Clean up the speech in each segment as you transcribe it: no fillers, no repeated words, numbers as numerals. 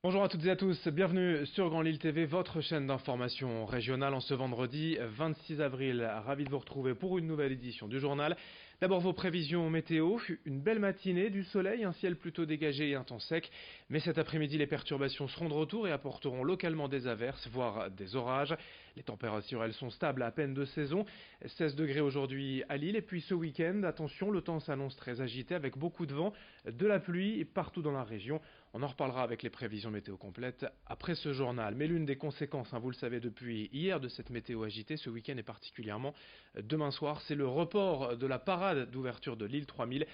Bonjour à toutes et à tous, bienvenue sur Grand Lille TV, votre chaîne d'information régionale en ce vendredi 26 avril. Ravi de vous retrouver pour une nouvelle édition du journal. D'abord vos prévisions météo, une belle matinée, du soleil, un ciel plutôt dégagé et un temps sec. Mais cet après-midi, les perturbations seront de retour et apporteront localement des averses, voire des orages. Les températures, elles sont stables à peine de saison. 16 degrés aujourd'hui à Lille et puis ce week-end, attention, le temps s'annonce très agité avec beaucoup de vent, de la pluie partout dans la région. On en reparlera avec les prévisions météo complètes après ce journal. Mais l'une des conséquences, vous le savez depuis hier, de cette météo agitée ce week-end et particulièrement demain soir, c'est le report de la parade d'ouverture de l'île 3000.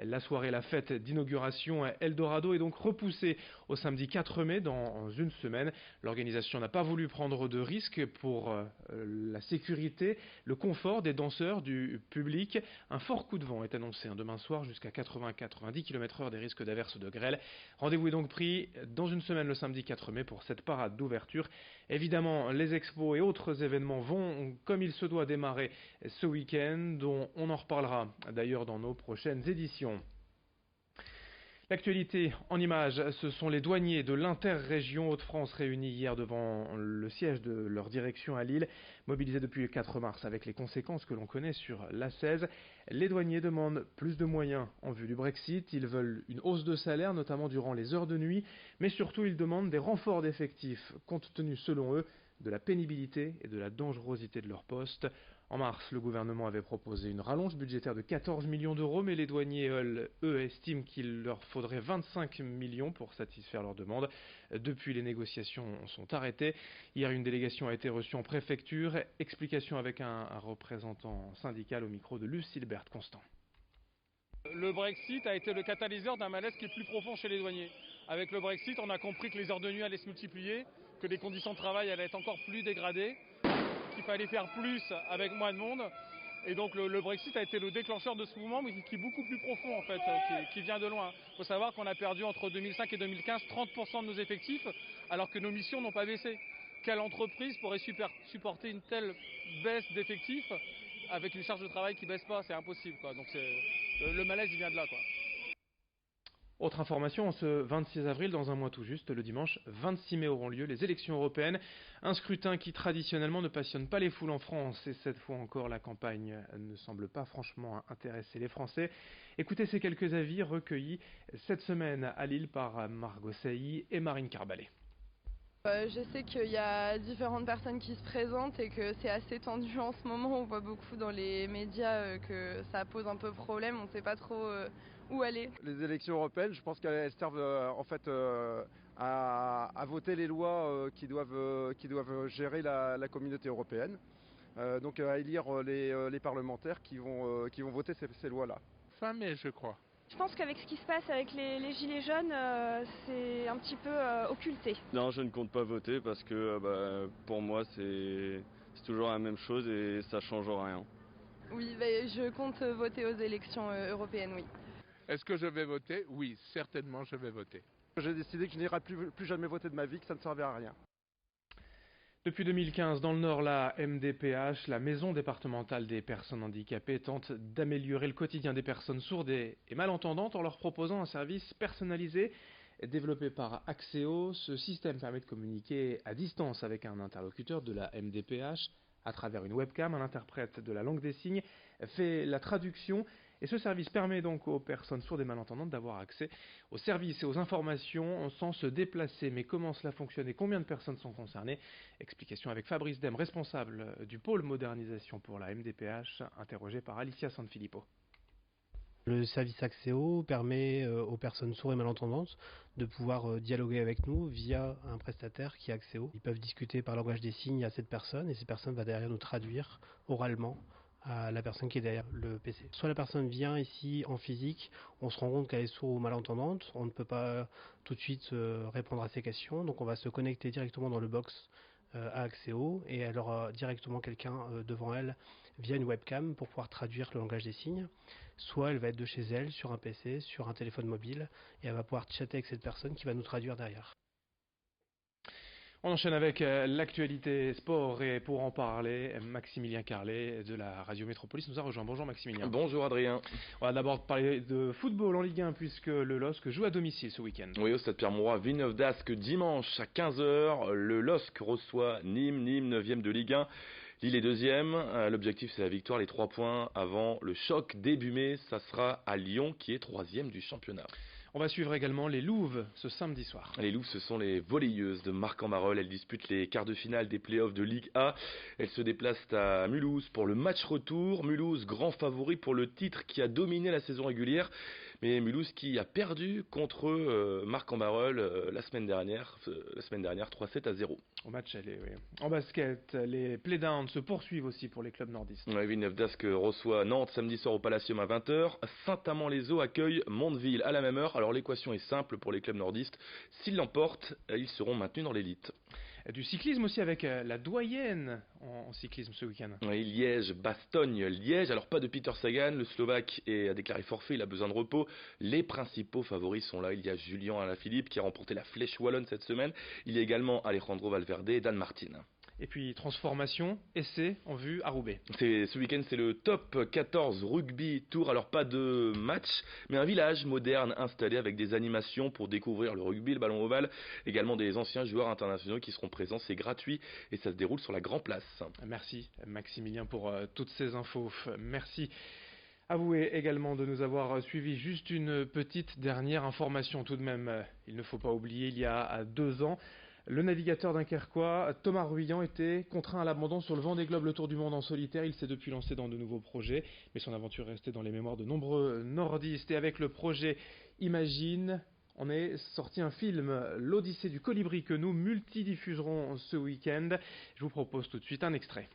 La soirée, la fête d'inauguration Eldorado est donc repoussée au samedi 4 mai dans une semaine. L'organisation n'a pas voulu prendre de risques pour la sécurité, le confort des danseurs, du public. Un fort coup de vent est annoncé demain soir jusqu'à 80-90 km/h, des risques d'averses de grêle. Rendez-vous est donc pris dans une semaine le samedi 4 mai pour cette parade d'ouverture. Évidemment, les expos et autres événements vont, comme il se doit, démarrer ce week-end, dont on en reparlera d'ailleurs dans nos prochaines éditions. L'actualité en images, ce sont les douaniers de l'interrégion Hauts-de-France réunis hier devant le siège de leur direction à Lille, mobilisés depuis le 4 mars avec les conséquences que l'on connaît sur l'A16. Les douaniers demandent plus de moyens en vue du Brexit, ils veulent une hausse de salaire, notamment durant les heures de nuit, mais surtout ils demandent des renforts d'effectifs, compte tenu selon eux de la pénibilité et de la dangerosité de leur poste. En mars, le gouvernement avait proposé une rallonge budgétaire de 14 millions d'euros, mais les douaniers, eux, estiment qu'il leur faudrait 25 millions pour satisfaire leurs demandes. Depuis, les négociations sont arrêtées. Hier, une délégation a été reçue en préfecture. Explication avec un représentant syndical au micro de Lucille Constant. Le Brexit a été le catalyseur d'un malaise qui est plus profond chez les douaniers. Avec le Brexit, on a compris que les heures de nuit allaient se multiplier, que les conditions de travail allaient être encore plus dégradées, qu'il fallait faire plus avec moins de monde. Et donc le Brexit a été le déclencheur de ce mouvement, mais qui est beaucoup plus profond en fait, qui vient de loin. Il faut savoir qu'on a perdu entre 2005 et 2015 30% de nos effectifs, alors que nos missions n'ont pas baissé. Quelle entreprise pourrait supporter une telle baisse d'effectifs avec une charge de travail qui ne baisse pas? C'est impossible, quoi. Donc le malaise il vient de là, quoi. Autre information, ce 26 avril, dans un mois tout juste, le dimanche 26 mai auront lieu les élections européennes. Un scrutin qui traditionnellement ne passionne pas les foules en France. Et cette fois encore, la campagne ne semble pas franchement intéresser les Français. Écoutez ces quelques avis recueillis cette semaine à Lille par Margot Sailly et Marine Carbalet. Je sais qu'il y a différentes personnes qui se présentent et que c'est assez tendu en ce moment. On voit beaucoup dans les médias que ça pose un peu problème. On ne sait pas trop où aller. Les élections européennes, je pense qu'elles servent à voter les lois qui doivent gérer la communauté européenne. Donc à élire les parlementaires qui vont voter ces lois-là. Fin mai, je crois. Je pense qu'avec ce qui se passe avec les gilets jaunes, c'est un petit peu occulté. Non, je ne compte pas voter parce que pour moi c'est toujours la même chose et ça change rien. Oui, je compte voter aux élections européennes, oui. Est-ce que je vais voter? Oui, certainement je vais voter. J'ai décidé que je n'irai plus jamais voter de ma vie, que ça ne servait à rien. Depuis 2015, dans le Nord, la MDPH, la Maison départementale des personnes handicapées, tente d'améliorer le quotidien des personnes sourdes et malentendantes en leur proposant un service personnalisé développé par Axéo. Ce système permet de communiquer à distance avec un interlocuteur de la MDPH à travers une webcam. Un interprète de la langue des signes fait la traduction. Et ce service permet donc aux personnes sourdes et malentendantes d'avoir accès aux services et aux informations sans se déplacer. Mais comment cela fonctionne et combien de personnes sont concernées? Explication avec Fabrice Dem, responsable du pôle modernisation pour la MDPH, interrogé par Alicia Sanfilippo. Le service Axéo permet aux personnes sourdes et malentendantes de pouvoir dialoguer avec nous via un prestataire qui est Axéo. Ils peuvent discuter par langage des signes à cette personne et cette personne va derrière nous traduire oralement à la personne qui est derrière le PC. Soit la personne vient ici en physique, on se rend compte qu'elle est sourde ou malentendante, on ne peut pas tout de suite répondre à ses questions, donc on va se connecter directement dans le box à Axéo et elle aura directement quelqu'un devant elle via une webcam pour pouvoir traduire le langage des signes. Soit elle va être de chez elle, sur un PC, sur un téléphone mobile et elle va pouvoir chatter avec cette personne qui va nous traduire derrière. On enchaîne avec l'actualité sport et pour en parler, Maximilien Carlet de la Radio Métropolis nous a rejoint. Bonjour Maximilien. Bonjour Adrien. On va d'abord parler de football en Ligue 1 puisque le LOSC joue à domicile ce week-end. Oui, au Stade Pierre-Mauroy, Villeneuve d'Ascq dimanche à 15h. Le LOSC reçoit Nîmes 9e de Ligue 1. Lille est 2e. L'objectif c'est la victoire, les 3 points avant le choc début mai. Ça sera à Lyon qui est 3e du championnat. On va suivre également les Louves ce samedi soir. Les Louves, ce sont les volleyeuses de Marc-en-Barœul. Elles disputent les quarts de finale des playoffs de Ligue A. Elles se déplacent à Mulhouse pour le match retour. Mulhouse, grand favori pour le titre qui a dominé la saison régulière. Mais Mulhouse qui a perdu contre Marc-en-Barœul la semaine dernière 3-7-0. Au match aller, oui. En basket, les playdowns se poursuivent aussi pour les clubs nordistes. Ouais, Villeneuve d'Ascq reçoit Nantes samedi soir au Palacium à 20h. Saint-Amand-les-Eaux accueille Mondeville à la même heure. Alors l'équation est simple pour les clubs nordistes. S'ils l'emportent, ils seront maintenus dans l'élite. Du cyclisme aussi avec la doyenne en cyclisme ce week-end. Oui, Liège, Bastogne, Liège. Alors pas de Peter Sagan, le Slovaque a déclaré forfait, il a besoin de repos. Les principaux favoris sont là. Il y a Julien Alaphilippe qui a remporté la Flèche Wallonne cette semaine. Il y a également Alejandro Valverde et Dan Martin. Et puis transformation, essai en vue à Roubaix. Ce week-end c'est le top 14 rugby tour, alors pas de match, mais un village moderne installé avec des animations pour découvrir le rugby, le ballon ovale, également des anciens joueurs internationaux qui seront présents, c'est gratuit et ça se déroule sur la Grand Place. Merci Maximilien pour toutes ces infos, merci. Avouez également de nous avoir suivi. Juste une petite dernière information tout de même, il ne faut pas oublier, il y a 2 ans, le navigateur dunkerquois Thomas Ruyant était contraint à l'abandon sur le Vendée Globe, le tour du monde en solitaire. Il s'est depuis lancé dans de nouveaux projets, mais son aventure est restée dans les mémoires de nombreux nordistes. Et avec le projet Imagine, on est sorti un film, l'Odyssée du Colibri, que nous multidiffuserons ce week-end. Je vous propose tout de suite un extrait.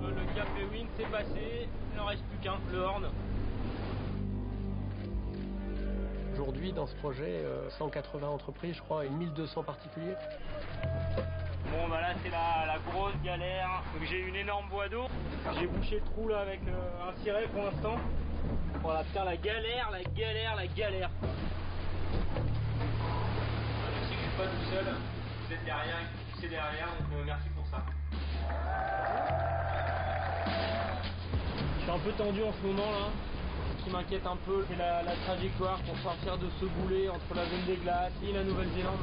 Le Cap Lewin c'est passé, il n'en reste plus qu'un, le Horn. Aujourd'hui, dans ce projet, 180 entreprises, je crois, et 1200 particuliers. Bon, bah là, c'est la grosse galère. Donc, j'ai une énorme boîte d'eau. J'ai bouché le trou là avec un ciret pour l'instant. Voilà, putain, la galère. Je sais que je suis pas tout seul. Vous êtes derrière, il faut pousser derrière, donc merci pour ça. Je suis un peu tendu en ce moment là. Ce qui m'inquiète un peu, c'est la trajectoire pour sortir de ce boulet entre la zone des glaces et la Nouvelle-Zélande.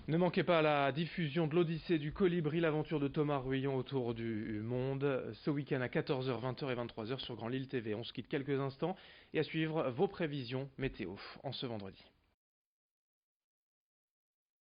Ne manquez pas la diffusion de l'Odyssée du Colibri, l'aventure de Thomas Ruyant autour du monde, ce week-end à 14h, 20h et 23h sur Grand Lille TV. On se quitte quelques instants et à suivre vos prévisions météo en ce vendredi.